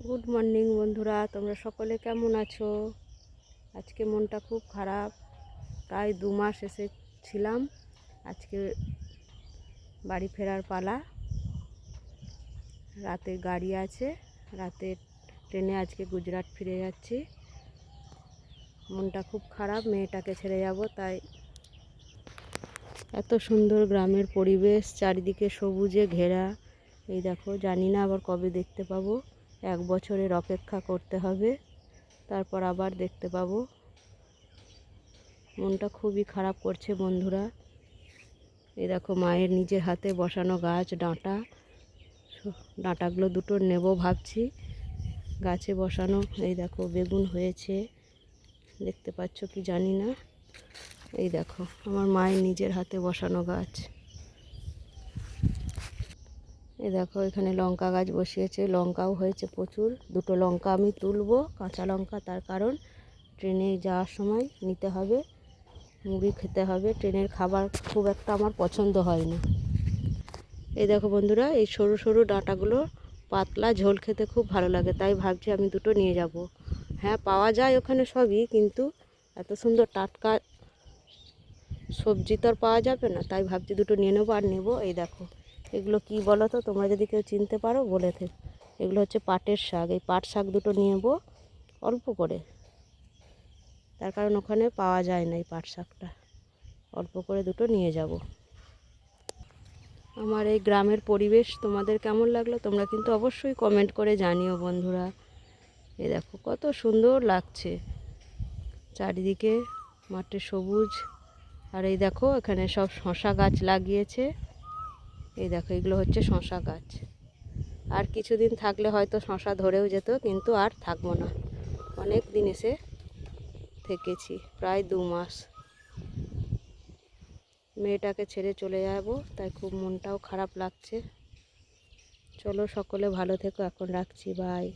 Good morning বন্ধুরা, তোমরা সকলে কেমন আছো? আজকে মনটা খুব খারাপ। প্রায় 2 মাস এসেছিলাম, আজকে বাড়ি ফেরার পালা। রাতে গাড়ি আছে, রাতে ট্রেনে আজকে গুজরাট ফিরে যাচ্ছি। মনটা খুব খারাপ, মেয়েটাকে ছেড়ে যাব। তাই এত সুন্দর গ্রামের পরিবেশ, চারিদিকে সবুজে ঘেরা। এই দেখো, জানি না আবার কবে দেখতে পাবো। 1 বছরের অপেক্ষা করতে হবে, তারপর আবার দেখতে পাবো। মনটা খুবই খারাপ করছে বন্ধুরা। এই দেখো, মায়ের নিজের হাতে বসানো গাছ, ডাঁটাগুলো দুটো নেব ভাবছি। গাছে বসানো, এই দেখো বেগুন হয়েছে, দেখতে পাচ্ছ কি জানি না। এই দেখো আমার মায়ের নিজের হাতে বসানো গাছ। এই দেখো এখানে লঙ্কা গাছ বসিয়েছে, লঙ্কাও হয়েছে প্রচুর। 2টো লঙ্কা আমি তুলবো, কাঁচা লঙ্কা, তার কারণ ট্রেনে যাওয়ার সময় নিতে হবে, মুড়ি খেতে হবে। ট্রেনের খাবার খুব একটা আমার পছন্দ হয় না। এই দেখো বন্ধুরা, এই সরু সরু ডাঁটাগুলো পাতলা ঝোল খেতে খুব ভালো লাগে, তাই ভাবছি আমি 2টো নিয়ে যাব। হ্যাঁ, পাওয়া যায় ওখানে সবই, কিন্তু এত সুন্দর টাটকা সবজি তো আর পাওয়া যাবে না, তাই ভাবছি 2টো নিয়ে নেবো। আর নেবো, এই দেখো এগুলো কি বলো তো, তোমরা যদি কেউ চিনতে পারো বলে থেকো। এগুলো হচ্ছে পাটের শাক। এই পাট শাক 2টো নিয়ে নেবো অল্প করে, তার কারণ ওখানে পাওয়া যায় না এই পাট শাকটা। অল্প করে 2টো নিয়ে যাব। আমার এই গ্রামের পরিবেশ তোমাদের কেমন লাগলো তোমরা কিন্তু অবশ্যই কমেন্ট করে জানিও বন্ধুরা। এই দেখো কত সুন্দর লাগছে চারিদিকে, মাঠে সবুজ। আর এই দেখো এখানে সব শশা গাছ লাগিয়েছে। এই দেখো এগুলো হচ্ছে শশা গাছ। আর কিছুদিন থাকলে হয়তো শশা ধরেও যেত, কিন্তু আর থাকবো না। অনেক দিন এসে থেকেছি, প্রায় 2 মাস। মেয়েটাকে ছেড়ে চলে যাব, তাই খুব মনটাও খারাপ লাগছে। চলো সকলে ভালো থেকো, এখন রাখছি, বাই।